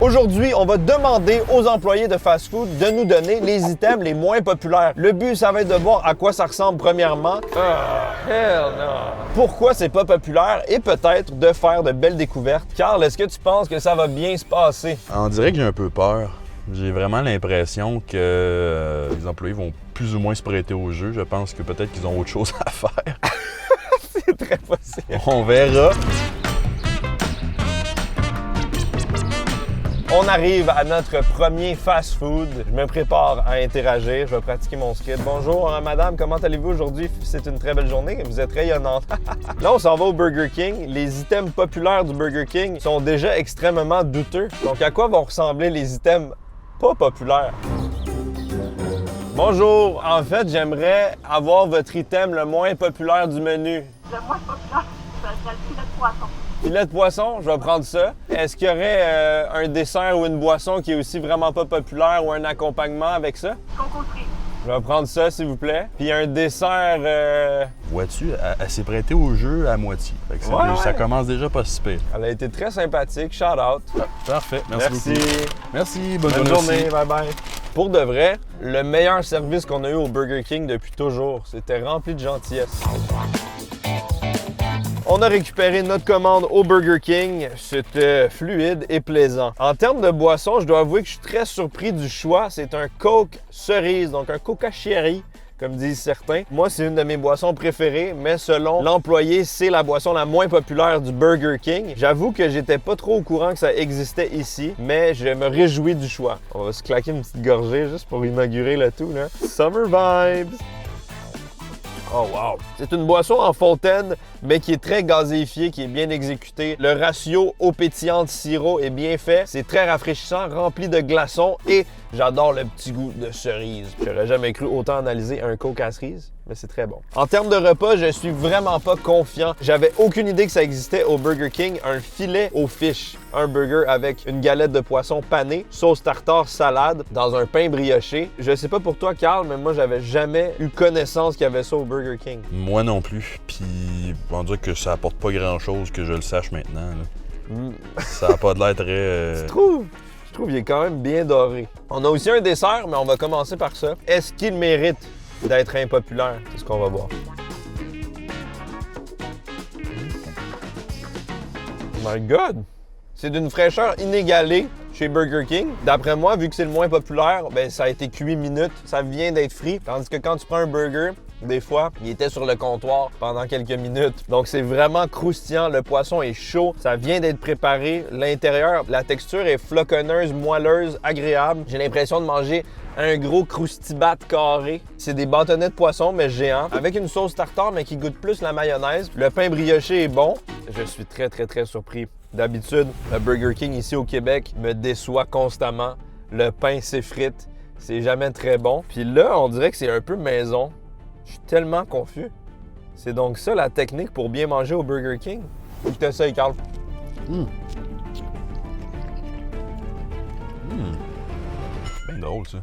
Aujourd'hui, on va demander aux employés de fast-food de nous donner les items les moins populaires. Le but, ça va être de voir à quoi ça ressemble premièrement. Hell no! Pourquoi c'est pas populaire et peut-être de faire de belles découvertes. Carl, est-ce que tu penses que ça va bien se passer? On dirait que j'ai un peu peur. J'ai vraiment l'impression que les employés vont plus ou moins se prêter au jeu. Je pense que peut-être qu'ils ont autre chose à faire. C'est très possible. On verra. On arrive à notre premier fast-food. Je me prépare à interagir. Je vais pratiquer mon skill. Bonjour, madame. Comment allez-vous aujourd'hui? C'est une très belle journée. Vous êtes rayonnante. Là, on s'en va au Burger King. Les items populaires du Burger King sont déjà extrêmement douteux. Donc, à quoi vont ressembler les items pas populaires? Bonjour. En fait, j'aimerais avoir votre item le moins populaire du menu. Le moins populaire, c'est le filet de poisson. Filet de poisson, je vais prendre ça. Est-ce qu'il y aurait un dessert ou une boisson qui est aussi vraiment pas populaire ou un accompagnement avec ça? Concoterie. Je vais prendre ça, s'il vous plaît. Puis un dessert... Vois-tu, elle s'est prêtée au jeu à moitié. Fait que ça commence déjà pas si pire. Elle a été très sympathique. Shout out. Parfait. Merci beaucoup. Merci. Bonne Bonne journée. journée. Bye bye. Pour de vrai, le meilleur service qu'on a eu au Burger King depuis toujours. C'était rempli de gentillesse. On a récupéré notre commande au Burger King. C'était fluide et plaisant. En termes de boisson, je dois avouer que je suis très surpris du choix. C'est un Coke cerise, donc un Coca Cherry, comme disent certains. Moi, c'est une de mes boissons préférées, mais selon l'employé, c'est la boisson la moins populaire du Burger King. J'avoue que j'étais pas trop au courant que ça existait ici, mais je me réjouis du choix. On va se claquer une petite gorgée juste pour inaugurer le tout, là. Summer vibes! Oh wow! C'est une boisson en fontaine, mais qui est très gazéifiée, qui est bien exécutée. Le ratio eau pétillante sirop est bien fait. C'est très rafraîchissant, rempli de glaçons et j'adore le petit goût de cerise. J'aurais jamais cru autant analyser un Coke à cerise, mais c'est très bon. En termes de repas, je suis vraiment pas confiant. J'avais aucune idée que ça existait au Burger King. Un filet aux fiches. Un burger avec une galette de poisson panée, sauce tartare, salade, dans un pain brioché. Je sais pas pour toi, Carl, mais moi, j'avais jamais eu connaissance qu'il y avait ça au Burger King. Moi non plus. Puis on dirait que ça apporte pas grand-chose que je le sache maintenant. Ça a pas de l'air très... Tu trouves? Je trouve qu'il est quand même bien doré. On a aussi un dessert, mais on va commencer par ça. Est-ce qu'il mérite d'être impopulaire? C'est ce qu'on va voir. Oh my God! C'est d'une fraîcheur inégalée chez Burger King. D'après moi, vu que c'est le moins populaire, ben ça a été cuit minutes, ça vient d'être frit. Tandis que quand tu prends un burger, des fois, il était sur le comptoir pendant quelques minutes. Donc c'est vraiment croustillant, le poisson est chaud, ça vient d'être préparé. L'intérieur, la texture est floconneuse, moelleuse, agréable. J'ai l'impression de manger un gros croustibat carré. C'est des bâtonnets de poisson, mais géants, avec une sauce tartare, mais qui goûte plus la mayonnaise. Le pain brioché est bon. Je suis très surpris. D'habitude, le Burger King ici au Québec me déçoit constamment. Le pain s'effrite, c'est jamais très bon. Puis là, on dirait que c'est un peu maison. Je suis tellement confus. C'est donc ça la technique pour bien manger au Burger King? Faut que tu essayes, Carl. C'est bien drôle, ça.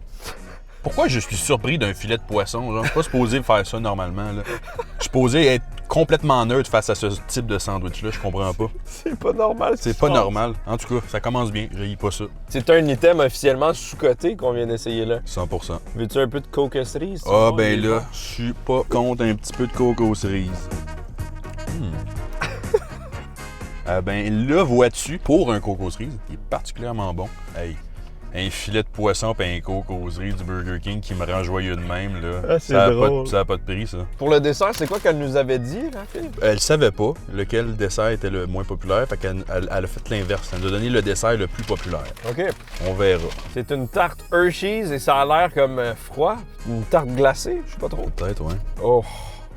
Pourquoi je suis surpris d'un filet de poisson? Genre, je suis pas supposé faire ça normalement. Là. Je suis supposé être complètement neutre face à ce type de sandwich-là. Je comprends pas. C'est pas normal. C'est pas normal. En tout cas, ça commence bien. J'haïs pas ça. C'est un item officiellement sous-coté qu'on vient d'essayer là. 100%. Veux-tu un peu de coke cerise? Ah ben là, je suis pas contre un petit peu de coco cerise. Ben là, vois-tu, pour un coco cerise, il est particulièrement bon. Hey, un filet de poisson et un coco cerise du Burger King qui me rend joyeux de même, là. Ah, c'est drôle. Ça a pas de prix, ça. Pour le dessert, c'est quoi qu'elle nous avait dit, la fille? Elle savait pas lequel dessert était le moins populaire, fait qu'elle elle a fait l'inverse. Elle nous a donné le dessert le plus populaire. OK. On verra. C'est une tarte Hershey's et ça a l'air comme froid. Une tarte glacée, je sais pas trop. Peut-être, ouais. Oh,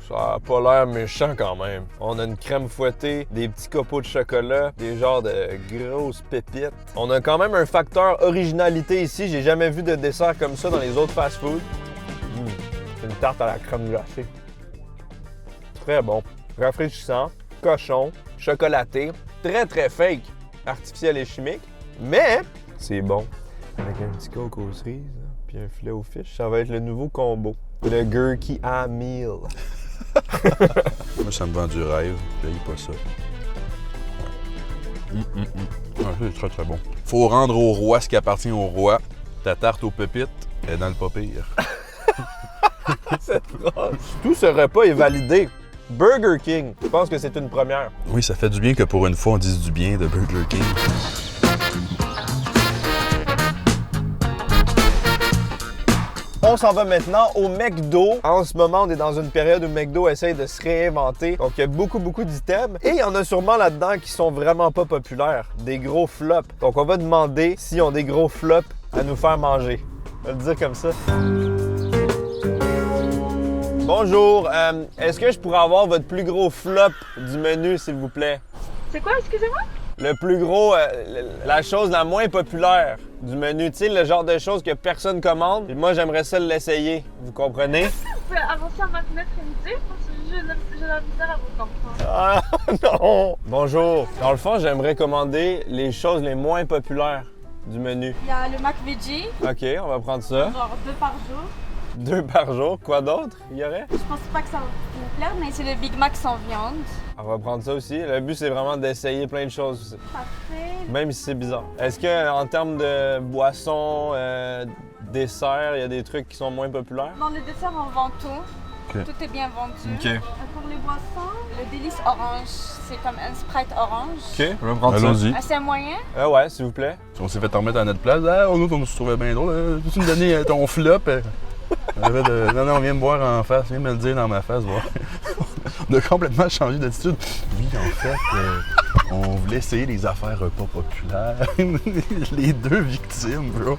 ça a pas l'air méchant quand même. On a une crème fouettée, des petits copeaux de chocolat, des genres de grosses pépites. On a quand même un facteur originalité ici. J'ai jamais vu de dessert comme ça dans les autres fast-food. C'est une tarte à la crème glacée. Très bon. Rafraîchissant, cochon, chocolaté. Très fake, artificiel et chimique. Mais c'est bon. Avec un petit coco aux cerises, puis un filet aux fiches, ça va être le nouveau combo. Le Gurky à Meal. Moi, ça me vend du rêve. J'haïs pas ça. Ah, c'est très bon. Faut rendre au roi ce qui appartient au roi. Ta tarte aux pépites est dans le pas pire. Cette phrase. Tout ce repas est validé. Burger King, je pense que c'est une première. Oui, ça fait du bien que pour une fois, on dise du bien de Burger King. On s'en va maintenant au McDo. En ce moment, on est dans une période où McDo essaye de se réinventer. Donc, il y a beaucoup d'items. Et il y en a sûrement là-dedans qui sont vraiment pas populaires. Des gros flops. Donc, on va demander s'ils ont des gros flops à nous faire manger. On va le dire comme ça. Bonjour. Est-ce que je pourrais avoir votre plus gros flop du menu, s'il vous plaît? C'est quoi, excusez-moi? Le plus gros, la chose la moins populaire du menu. Tu sais, le genre de choses que personne commande. Et moi, j'aimerais ça l'essayer. Vous comprenez? Vous pouvez avancer à ma fenêtre et me dire parce que j'ai la misère à vous comprendre. Ah non! Bonjour. Dans le fond, j'aimerais commander les choses les moins populaires du menu. Il y a le Mac Veggie, OK, on va prendre ça. genre 2 par jour. 2 par jour. Quoi d'autre, il y aurait? Je pense pas que ça va vous plaire, mais c'est le Big Mac sans viande. On va prendre ça aussi. Le but, c'est vraiment d'essayer plein de choses, Parfait. même si c'est bizarre. Est-ce qu'en termes de boissons, desserts, il y a des trucs qui sont moins populaires? Dans le dessert, on vend tout. Ok. Tout est bien vendu. OK. Pour les boissons, le délice orange, c'est comme un Sprite orange. OK, on va prendre ça. Allons-y. Assez moyen. Ouais, s'il vous plaît. On s'est fait en remettre à notre place. Ah, on se trouvait bien drôle. Tu me donnais ton flop. Non, viens me voir en face. Viens me le dire dans ma face. Voir. On a complètement changé d'attitude. Oui, en fait, on voulait essayer les affaires pas populaires. Les deux victimes, bro.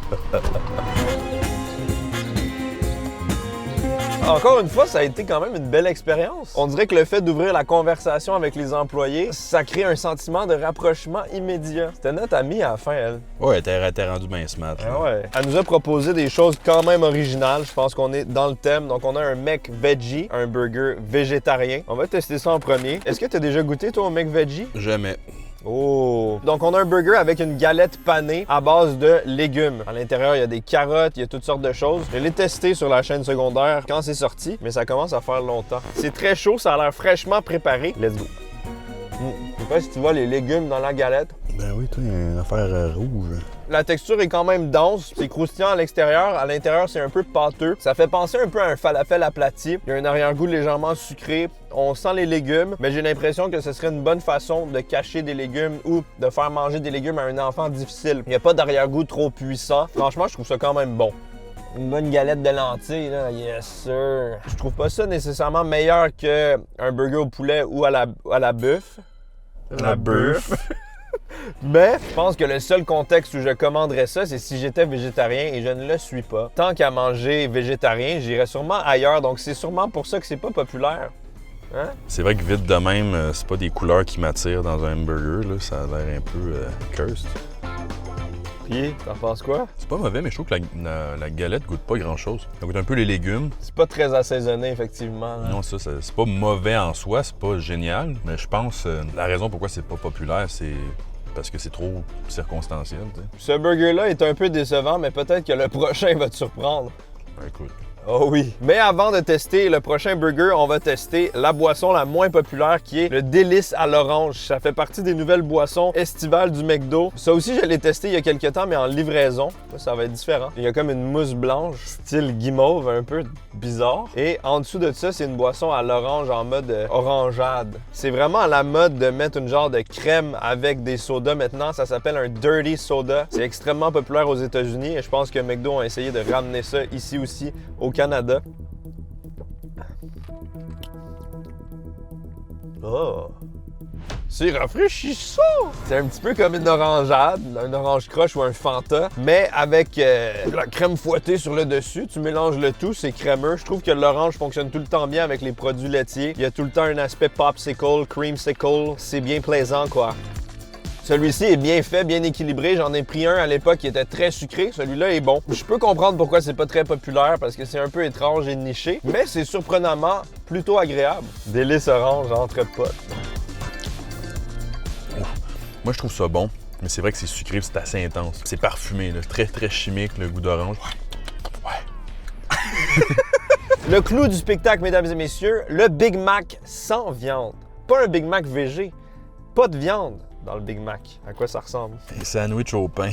Encore une fois, ça a été quand même une belle expérience. On dirait que le fait d'ouvrir la conversation avec les employés, ça crée un sentiment de rapprochement immédiat. C'était notre amie à la fin, elle. Ouais, t'es rendu bien smart. là. Ah ouais. Elle nous a proposé des choses quand même originales. Je pense qu'on est dans le thème. Donc, on a un Mc Veggie, un burger végétarien. On va tester ça en premier. Est-ce que tu as déjà goûté, toi, au Mc Veggie? Jamais. Oh! Donc, on a un burger avec une galette panée à base de légumes. À l'intérieur, il y a des carottes, il y a toutes sortes de choses. Je l'ai testé sur la chaîne secondaire quand c'est sorti, mais ça commence à faire longtemps. C'est très chaud, ça a l'air fraîchement préparé. Let's go! Je sais pas si tu vois les légumes dans la galette. Ben oui, toi, il y a une affaire rouge. La texture est quand même dense, c'est croustillant à l'extérieur. À l'intérieur, c'est un peu pâteux. Ça fait penser un peu à un falafel aplati. Il y a un arrière-goût légèrement sucré. On sent les légumes, mais j'ai l'impression que ce serait une bonne façon de cacher des légumes ou de faire manger des légumes à un enfant difficile. Il n'y a pas d'arrière-goût trop puissant. Franchement, je trouve ça quand même bon. Une bonne galette de lentilles, là, yes sir. Je trouve pas ça nécessairement meilleur qu'un burger au poulet ou à la bœuf. La bœuf. Mais je pense que le seul contexte où je commanderais ça, c'est si j'étais végétarien et je ne le suis pas. Tant qu'à manger végétarien, j'irais sûrement ailleurs. Donc c'est sûrement pour ça que c'est pas populaire. Hein? C'est vrai que vite de même, c'est pas des couleurs qui m'attirent dans un hamburger. Là. Ça a l'air un peu cursed. Puis, t'en penses quoi? C'est pas mauvais, mais je trouve que la galette goûte pas grand-chose. Ça goûte un peu les légumes. C'est pas très assaisonné, effectivement. Là. Non, ça, c'est pas mauvais en soi, c'est pas génial. Mais je pense la raison pourquoi c'est pas populaire, c'est parce que c'est trop circonstanciel. T'sais. Ce burger-là est un peu décevant, mais peut-être que le prochain va te surprendre. Ben, écoute. Oh oui. Mais avant de tester le prochain burger, on va tester la boisson la moins populaire qui est le délice à l'orange. Ça fait partie des nouvelles boissons estivales du McDo. Ça aussi, je l'ai testé il y a quelques temps, mais en livraison. Ça va être différent. Il y a comme une mousse blanche, style guimauve, un peu bizarre. Et en dessous de ça, c'est une boisson à l'orange en mode orangeade. C'est vraiment à la mode de mettre une genre de crème avec des sodas maintenant. Ça s'appelle un dirty soda. C'est extrêmement populaire aux États-Unis et je pense que McDo a essayé de ramener ça ici aussi au Canada. Oh! C'est rafraîchissant! C'est un petit peu comme une orangeade, un orange croche ou un Fanta, mais avec de la crème fouettée sur le dessus. Tu mélanges le tout, c'est crémeux. Je trouve que l'orange fonctionne tout le temps bien avec les produits laitiers. Il y a tout le temps un aspect popsicle, creamsicle. C'est bien plaisant, quoi. Celui-ci est bien fait, bien équilibré. J'en ai pris un à l'époque qui était très sucré. Celui-là est bon. Je peux comprendre pourquoi c'est pas très populaire parce que c'est un peu étrange et niché, mais c'est surprenamment plutôt agréable. Délice orange entre potes. Moi, je trouve ça bon, mais c'est vrai que c'est sucré, c'est assez intense. C'est parfumé, là, très très chimique, le goût d'orange. Ouais. Le clou du spectacle, mesdames et messieurs, le Big Mac sans viande. Pas un Big Mac végé, pas de viande. dans le Big Mac. À quoi ça ressemble? Un sandwich au pain.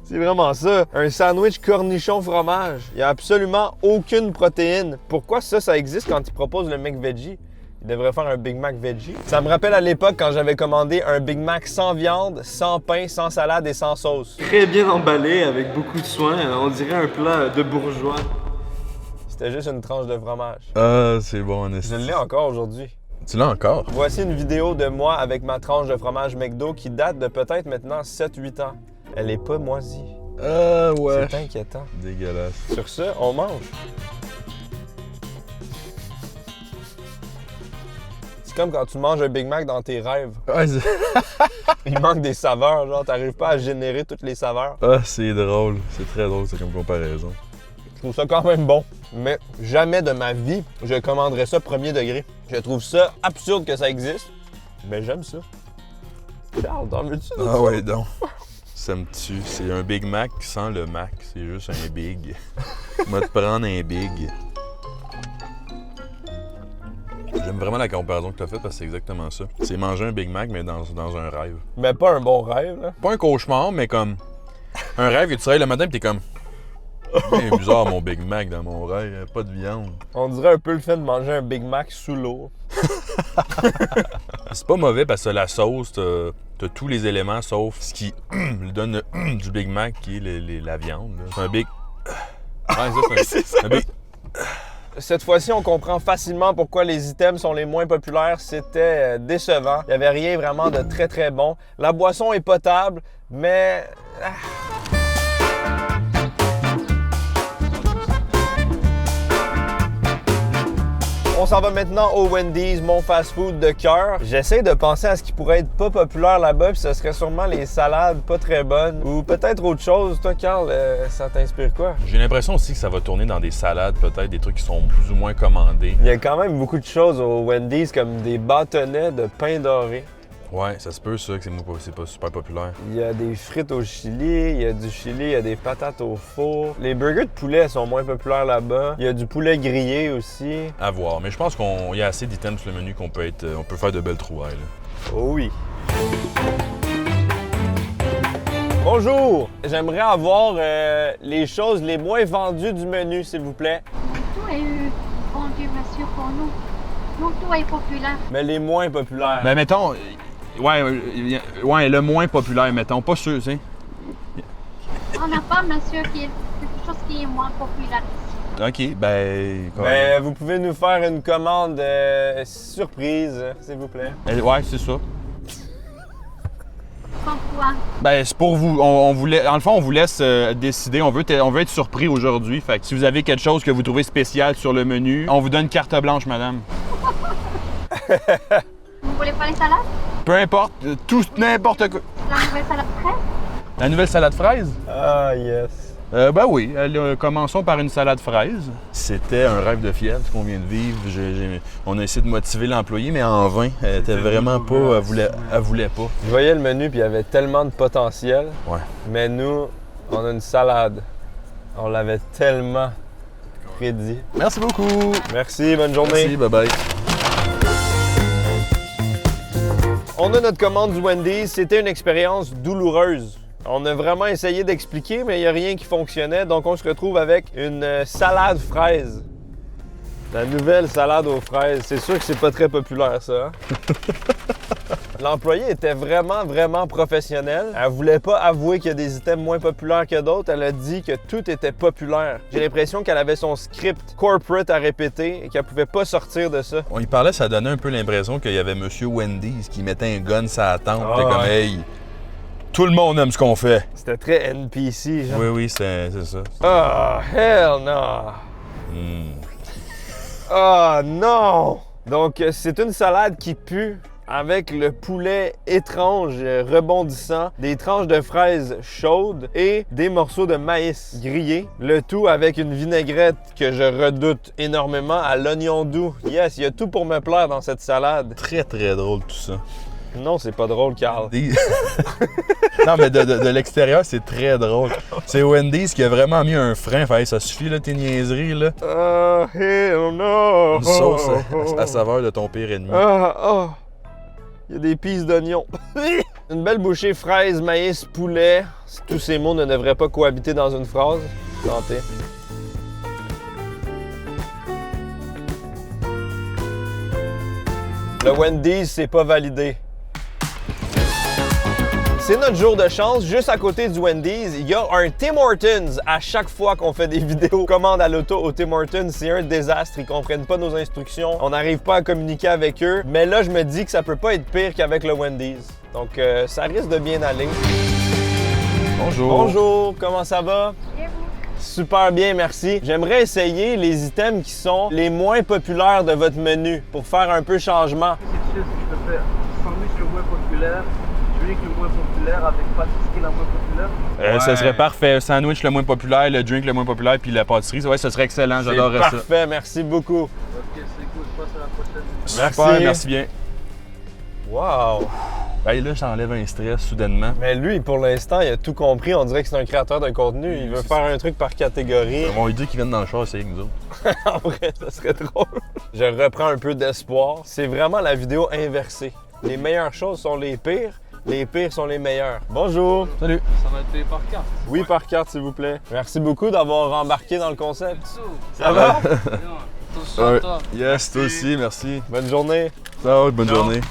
C'est vraiment ça, un sandwich cornichon fromage. Il n'y a absolument aucune protéine. Pourquoi ça existe quand ils proposent le McVeggie? Ils devraient faire un Big Mac Veggie. Ça me rappelle à l'époque quand j'avais commandé un Big Mac sans viande, sans pain, sans salade et sans sauce. Très bien emballé, avec beaucoup de soin. On dirait un plat de bourgeois. C'était juste une tranche de fromage. Ah, c'est bon, en Je l'ai encore aujourd'hui. Tu l'as encore? Voici une vidéo de moi avec ma tranche de fromage McDo qui date de peut-être maintenant 7-8 ans. Elle est pas moisie. Ah, ouais. C'est inquiétant. Dégueulasse. Sur ce, on mange. C'est comme quand tu manges un Big Mac dans tes rêves. Ouais, Il manque des saveurs, genre t'arrives pas à générer toutes les saveurs. ah, c'est drôle. C'est très drôle, c'est comme comparaison. Je trouve ça quand même bon, mais jamais de ma vie je commanderais ça premier degré. Je trouve ça absurde que ça existe, mais j'aime ça. Charles, t'en veux-tu? Ah ouais, donc. Ça me tue. C'est un Big Mac sans le Mac. C'est juste un Big. Moi, te prendre un Big. J'aime vraiment la comparaison que tu as faite parce que c'est exactement ça. C'est manger un Big Mac, mais dans un rêve. Mais pas un bon rêve, là. Pas un cauchemar, mais comme un rêve que tu travailles le matin et t'es comme... C'est bizarre mon Big Mac dans mon rêve, pas de viande. On dirait un peu le fait de manger un Big Mac sous l'eau. C'est pas mauvais parce que la sauce, t'as tous les éléments sauf ce qui lui donne du Big Mac qui est la viande. Là. C'est un Big... Ouais, c'est un Big... Cette fois-ci, on comprend facilement pourquoi les items sont les moins populaires. C'était décevant. Il n'y avait rien vraiment de très très bon. La boisson est potable, mais... On s'en va maintenant au Wendy's, mon fast-food de cœur. J'essaie de penser à ce qui pourrait être pas populaire là-bas, puis ce serait sûrement les salades pas très bonnes. Ou peut-être autre chose. Toi, Carl, ça t'inspire quoi? J'ai l'impression aussi que ça va tourner dans des salades, peut-être des trucs qui sont plus ou moins commandés. Il y a quand même beaucoup de choses au Wendy's, comme des bâtonnets de pain doré. Ouais, ça se peut ça, que c'est pas super populaire. Il y a des frites au chili, il y a du chili, il y a des patates au four. Les burgers de poulet sont moins populaires là-bas. Il y a du poulet grillé aussi. À voir, mais je pense qu'il y a assez d'items sur le menu qu'on peut faire de belles trouvailles. Là. Oh oui. Bonjour! J'aimerais avoir les choses les moins vendues du menu, s'il vous plaît. Tout est vendu, monsieur, pour nous. Nous, tout est populaire. Mais les moins populaires. Ben mettons, ouais, le moins populaire, mettons, pas sûr, tu sais. On n'a pas, monsieur, quelque chose qui est moins populaire ici. OK, ben... Ben, vous pouvez nous faire une commande surprise, s'il vous plaît. Ouais, c'est ça. Pourquoi? Ben, c'est pour vous. On dans le fond, on vous laisse décider. On veut être surpris aujourd'hui. Fait que si vous avez quelque chose que vous trouvez spécial sur le menu, on vous donne carte blanche, madame. Vous voulez pas les salades? Peu importe, n'importe quoi. La nouvelle salade fraîche? La nouvelle salade fraise? Ah, yes. Ben oui, commençons par une salade fraise. C'était un rêve de fiel, ce qu'on vient de vivre. On a essayé de motiver l'employé, mais en vain. Elle était vraiment pas... Elle voulait pas. Je voyais le menu puis il y avait tellement de potentiel. Ouais. Mais nous, on a une salade. On l'avait tellement prédit. Merci beaucoup. Merci, bonne journée. Merci, bye-bye. On a notre commande du Wendy's. C'était une expérience douloureuse. On a vraiment essayé d'expliquer, mais il n'y a rien qui fonctionnait. Donc, on se retrouve avec une salade fraise. La nouvelle salade aux fraises. C'est sûr que c'est pas très populaire, ça. Hein? L'employée était vraiment professionnelle. Elle voulait pas avouer qu'il y a des items moins populaires que d'autres. Elle a dit que tout était populaire. J'ai l'impression qu'elle avait son script corporate à répéter et qu'elle pouvait pas sortir de ça. On y parlait, ça donnait un peu l'impression qu'il y avait Monsieur Wendy's qui mettait un gun sur la tente. Ah, T'es comme, ouais. hey, tout le monde aime ce qu'on fait. C'était très NPC, genre. Oui, c'est ça. Ah, hell no! Ah, non! Donc, c'est une salade qui pue avec le poulet étrange rebondissant, des tranches de fraises chaudes et des morceaux de maïs grillés. Le tout avec une vinaigrette que je redoute énormément à l'oignon doux. Yes, il y a tout pour me plaire dans cette salade. Très drôle tout ça. Non, c'est pas drôle, Carl. Non, mais de l'extérieur, c'est très drôle. C'est Wendy's qui a vraiment mis un frein. Fait, hey, ça suffit, là, tes niaiseries, là. Ah, hell no! Une sauce à saveur de ton pire ennemi. Ah, ah! Il y a des pistes d'oignon. Une belle bouchée fraise, maïs, poulet. Tous ces mots ne devraient pas cohabiter dans une phrase. Santé. Le Wendy's, c'est pas validé. C'est notre jour de chance. Juste à côté du Wendy's, il y a un Tim Hortons. À chaque fois qu'on fait des vidéos commande à l'auto au Tim Hortons, c'est un désastre. Ils comprennent pas nos instructions. On n'arrive pas à communiquer avec eux. Mais là, je me dis que ça peut pas être pire qu'avec le Wendy's. Donc, ça risque de bien aller. Bonjour. Bonjour, comment ça va? Et vous? Super bien, merci. J'aimerais essayer les items qui sont les moins populaires de votre menu pour faire un peu changement. C'est sûr que je peux faire sandwich le moins populaire, drink le moins populaire avec pâtisserie la moins populaire. Ça serait parfait. Sandwich le moins populaire, le drink le moins populaire, puis la pâtisserie. Ouais, ce serait excellent. J'adorerais ça. Parfait, merci beaucoup. Ok, c'est cool, je passe à la prochaine. Super, merci bien. Wow! Hey, là, j'enlève un stress soudainement. Mais lui, pour l'instant, il a tout compris. On dirait que c'est un créateur de contenu. Il veut faire un truc par catégorie. On lui dit qu'ils viennent dans le char, c'est avec nous autres. En vrai, ça serait drôle. Je reprends un peu d'espoir. C'est vraiment la vidéo inversée. Les meilleures choses sont les pires sont les meilleures. Bonjour! Salut. Ça va être payé par carte. Oui, par carte, s'il vous plaît. Merci beaucoup d'avoir embarqué dans le concept. Ça va? Attention à toi. Yes, toi aussi, merci. Bonne journée. Ça va, bonne journée.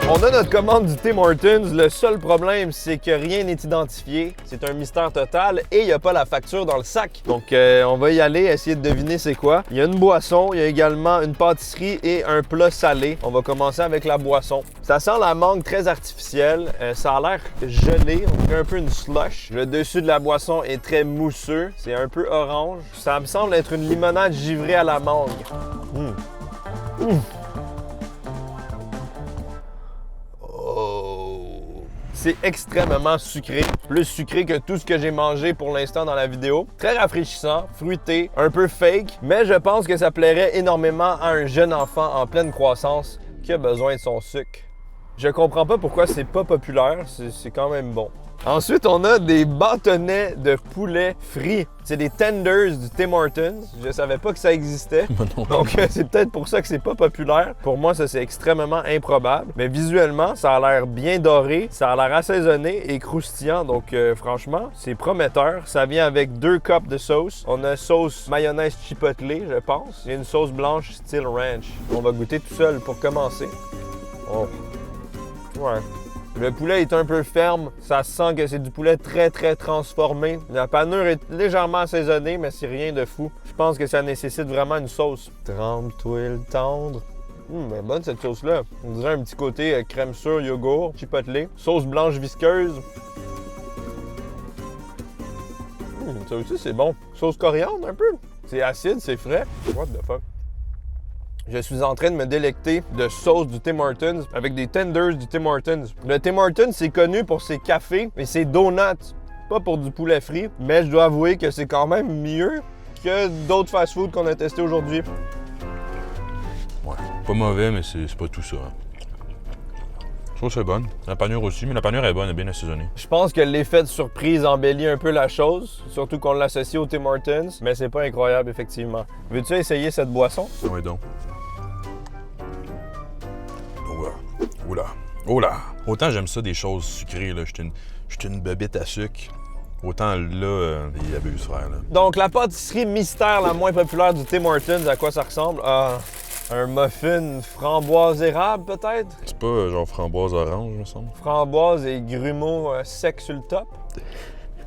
On a notre commande du Tim Hortons. Le seul problème, c'est que rien n'est identifié. C'est un mystère total et il n'y a pas la facture dans le sac. Donc, on va y aller, essayer de deviner c'est quoi. Il y a une boisson, il y a également une pâtisserie et un plat salé. On va commencer avec la boisson. Ça sent la mangue très artificielle. Ça a l'air gelé, on dirait un peu une slush. Le dessus de la boisson est très mousseux. C'est un peu orange. Ça me semble être une limonade givrée à la mangue. C'est extrêmement sucré, plus sucré que tout ce que j'ai mangé pour l'instant dans la vidéo. Très rafraîchissant, fruité, un peu fake, mais je pense que ça plairait énormément à un jeune enfant en pleine croissance qui a besoin de son sucre. Je comprends pas pourquoi c'est pas populaire, c'est quand même bon. Ensuite, on a des bâtonnets de poulet frits. C'est des tenders du Tim Hortons. Je savais pas que ça existait. Donc, c'est peut-être pour ça que c'est pas populaire. Pour moi, ça, c'est extrêmement improbable. Mais visuellement, ça a l'air bien doré. Ça a l'air assaisonné et croustillant. Donc, franchement, c'est prometteur. Ça vient avec 2 cups de sauce. On a sauce mayonnaise chipotle, je pense. Et une sauce blanche style ranch. On va goûter tout seul pour commencer. Oh. Ouais. Le poulet est un peu ferme, ça sent que c'est du poulet très transformé. La panure est légèrement assaisonnée, mais c'est rien de fou. Je pense que ça nécessite vraiment une sauce. Trempe-toi le tendre. Mais bonne cette sauce-là. On dirait un petit côté crème sûre, yogourt, chipotle. Sauce blanche visqueuse. Ça aussi c'est bon. Sauce coriandre un peu. C'est acide, c'est frais. What the fuck? Je suis en train de me délecter de sauce du Tim Hortons avec des tenders du Tim Hortons. Le Tim Hortons, c'est connu pour ses cafés et ses donuts, pas pour du poulet frit, mais je dois avouer que c'est quand même mieux que d'autres fast-food qu'on a testés aujourd'hui. Ouais, pas mauvais, mais c'est pas tout ça. Je trouve que c'est bonne. La panure aussi, mais la panure est bonne, elle est bien assaisonnée. Je pense que l'effet de surprise embellit un peu la chose, surtout qu'on l'associe au Tim Hortons, mais c'est pas incroyable, effectivement. Veux-tu essayer cette boisson? Oui, donc. Oula. Oula. Autant j'aime ça des choses sucrées, là. J'étais une bébête à sucre. Autant là, il abuse, frère, là. Donc, la pâtisserie mystère la moins populaire du Tim Hortons, à quoi ça ressemble? Un muffin framboise érable, peut-être? C'est pas genre framboise orange, me semble. Framboise et grumeaux secs sur le top.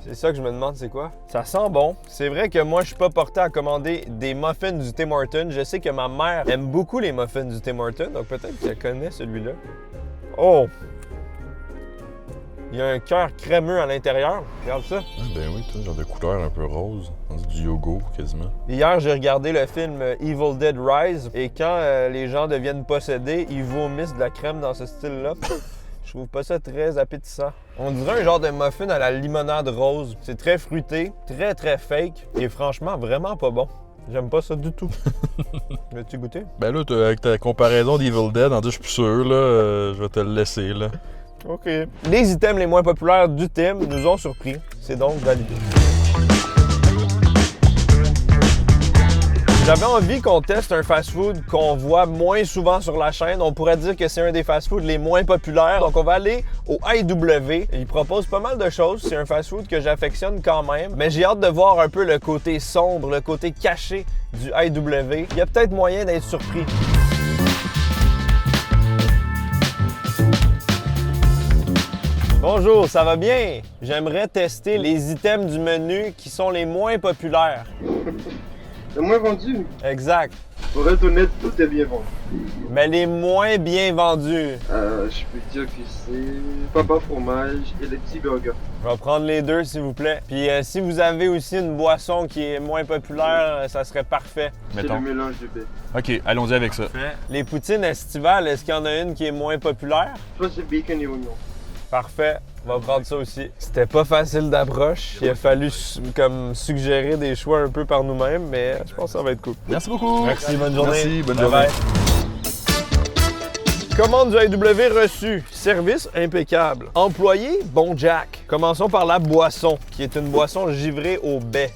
C'est ça que je me demande, c'est quoi? Ça sent bon. C'est vrai que moi, je suis pas porté à commander des muffins du Tim Hortons. Je sais que ma mère aime beaucoup les muffins du Tim Hortons, donc peut-être qu'elle connaît celui-là. Oh! Il y a un cœur crémeux à l'intérieur. Regarde ça. Ah ben oui, toi, genre de couleur un peu rose. On dit du yogourt, quasiment. Hier, j'ai regardé le film Evil Dead Rise, et quand les gens deviennent possédés, ils vomissent de la crème dans ce style-là. Je trouve pas ça très appétissant. On dirait un genre de muffin à la limonade rose. C'est très fruité, très fake, et franchement, vraiment pas bon. J'aime pas ça du tout. Veux-tu goûter? Ben là, avec ta comparaison d'Evil Dead, en dit, je suis plus sûr, là, je vais te le laisser, là. OK. Les items les moins populaires du Tim nous ont surpris. C'est donc validé. J'avais envie qu'on teste un fast-food qu'on voit moins souvent sur la chaîne. On pourrait dire que c'est un des fast-foods les moins populaires. Donc, on va aller au IW. Il propose pas mal de choses. C'est un fast-food que j'affectionne quand même. Mais j'ai hâte de voir un peu le côté sombre, le côté caché du IW. Il y a peut-être moyen d'être surpris. Bonjour, ça va bien? J'aimerais tester les items du menu qui sont les moins populaires. Le moins vendu, Exact. pour être honnête, tout est bien vendu. Mais les moins bien vendus. Je peux te dire que c'est papa fromage et les petits burgers. Je vais prendre les deux, s'il vous plaît. Puis si vous avez aussi une boisson qui est moins populaire, ça serait parfait. C'est le mélange de baie. OK, allons-y avec ça. Les poutines estivales, est-ce qu'il y en a une qui est moins populaire? Je pense que c'est bacon et oignon. Parfait. On va prendre ça aussi. C'était pas facile d'approche. Il a fallu comme suggérer des choix un peu par nous-mêmes, mais je pense que ça va être cool. Merci beaucoup. Merci, bonne journée. Merci, bonne Bye journée. bye. Commande du IW reçue. Service impeccable. Employé, bon Jack. Commençons par la boisson, qui est une boisson givrée au baies.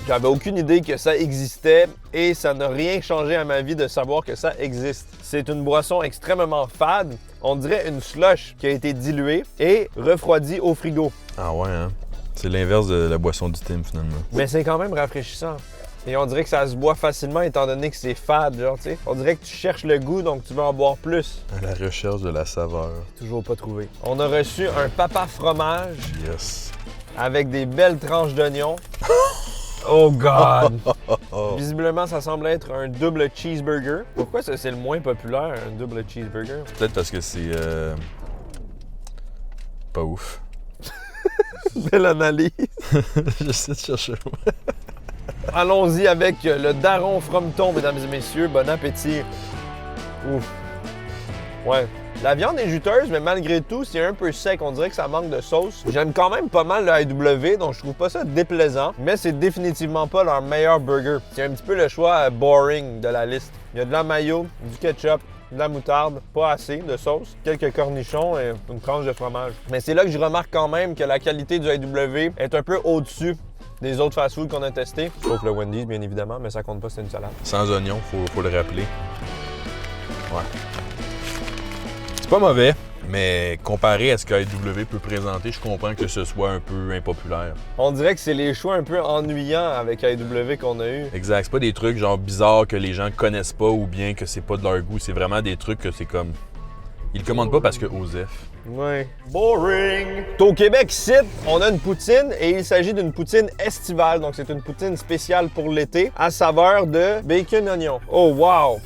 J'avais aucune idée que ça existait et ça n'a rien changé à ma vie de savoir que ça existe. C'est une boisson extrêmement fade. On dirait une slush qui a été diluée et refroidie au frigo. Ah ouais, hein? C'est l'inverse de la boisson du Tim, finalement. Mais c'est quand même rafraîchissant. Et on dirait que ça se boit facilement étant donné que c'est fade, genre, tu sais. On dirait que tu cherches le goût, donc tu veux en boire plus. À la recherche de la saveur. Toujours pas trouvé. On a reçu un papa fromage Yes. avec des belles tranches d'oignons. Oh God! Visiblement, ça semble être un double cheeseburger. Pourquoi ça, c'est le moins populaire, un double cheeseburger? Peut-être parce que c'est... pas ouf. Belle analyse. J'essaie de chercher. Allons-y avec le daron frometon, mesdames et messieurs. Bon appétit. Ouf. Ouais. La viande est juteuse, mais malgré tout, c'est un peu sec. On dirait que ça manque de sauce. J'aime quand même pas mal le IW, donc je trouve pas ça déplaisant. Mais c'est définitivement pas leur meilleur burger. C'est un petit peu le choix boring de la liste. Il y a de la mayo, du ketchup, de la moutarde, pas assez de sauce, quelques cornichons et une tranche de fromage. Mais c'est là que je remarque quand même que la qualité du IW est un peu au-dessus des autres fast-foods qu'on a testés. Sauf le Wendy's, bien évidemment, mais ça compte pas, c'est une salade. Sans oignon, faut le rappeler. Ouais. C'est pas mauvais, mais comparé à ce que IW peut présenter, je comprends que ce soit un peu impopulaire. On dirait que c'est les choix un peu ennuyants avec IW qu'on a eu. Exact. C'est pas des trucs genre bizarres que les gens connaissent pas ou bien que c'est pas de leur goût. C'est vraiment des trucs que c'est comme... Ils le commandent pas parce que Osef. Ouais. Boring! Au Québec, ici, on a une poutine et il s'agit d'une poutine estivale. Donc, c'est une poutine spéciale pour l'été à saveur de bacon oignon. Oh, wow!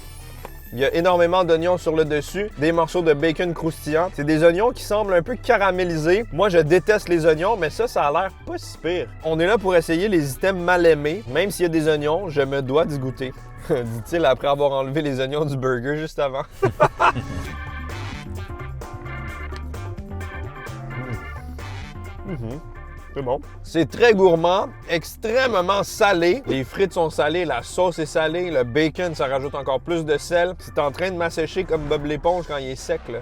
Il y a énormément d'oignons sur le dessus, des morceaux de bacon croustillant. C'est des oignons qui semblent un peu caramélisés. Moi, je déteste les oignons, mais ça a l'air pas si pire. On est là pour essayer les items mal aimés. Même s'il y a des oignons, je me dois d'y goûter. Dit-il après avoir enlevé les oignons du burger juste avant. C'est bon. C'est très gourmand, extrêmement salé. Les frites sont salées, la sauce est salée, le bacon, ça rajoute encore plus de sel. C'est en train de m'assécher comme Bob l'éponge quand il est sec, là.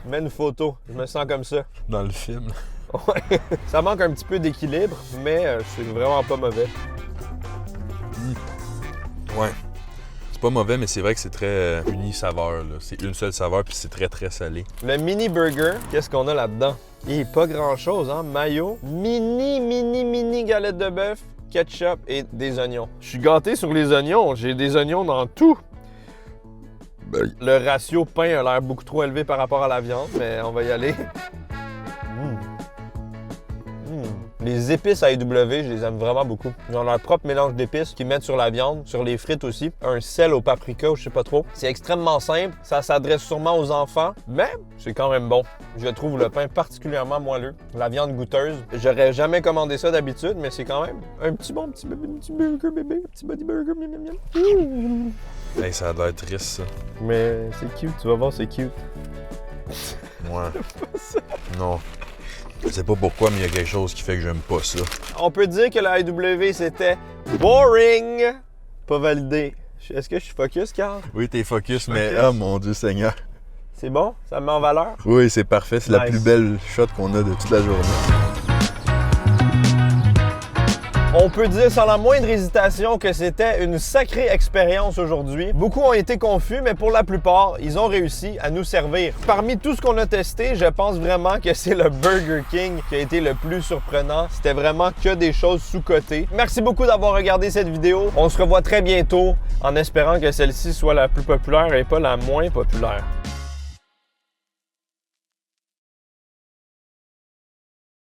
Mets une photo, je me sens comme ça. Dans le film. Ouais. Ça manque un petit peu d'équilibre, mais c'est vraiment pas mauvais. Ouais. C'est pas mauvais, mais c'est vrai que c'est très uni-saveur, là. C'est une seule saveur, puis c'est très, très salé. Le mini burger, qu'est-ce qu'on a là-dedans? Et pas grand-chose, hein? Mayo, mini galette de bœuf, ketchup et des oignons. Je suis gâté sur les oignons. J'ai des oignons dans tout. Le ratio pain a l'air beaucoup trop élevé par rapport à la viande, mais on va y aller. Les épices à IW, je les aime vraiment beaucoup. Ils ont leur propre mélange d'épices qu'ils mettent sur la viande, sur les frites aussi. Un sel au paprika ou je sais pas trop. C'est extrêmement simple. Ça s'adresse sûrement aux enfants, mais c'est quand même bon. Je trouve le pain particulièrement moelleux. La viande goûteuse. J'aurais jamais commandé ça d'habitude, mais c'est quand même un petit bon petit burger bébé. Un petit body burger. Miam, miam, miam. Hey, ça a l'air triste, ça. Mais c'est cute, tu vas voir, c'est cute. Ouais. Non. Je sais pas pourquoi, mais il y a quelque chose qui fait que j'aime pas ça. On peut dire que la IW, c'était boring. Pas validé. Est-ce que je suis focus, Carl? Oui, t'es focus, mais oh mon Dieu Seigneur. C'est bon? Ça me met en valeur? Oui, c'est parfait. C'est la Nice. plus belle shot qu'on a de toute la journée. On peut dire sans la moindre hésitation que c'était une sacrée expérience aujourd'hui. Beaucoup ont été confus, mais pour la plupart, ils ont réussi à nous servir. Parmi tout ce qu'on a testé, je pense vraiment que c'est le Burger King qui a été le plus surprenant. C'était vraiment que des choses sous-cotées. Merci beaucoup d'avoir regardé cette vidéo. On se revoit très bientôt en espérant que celle-ci soit la plus populaire et pas la moins populaire.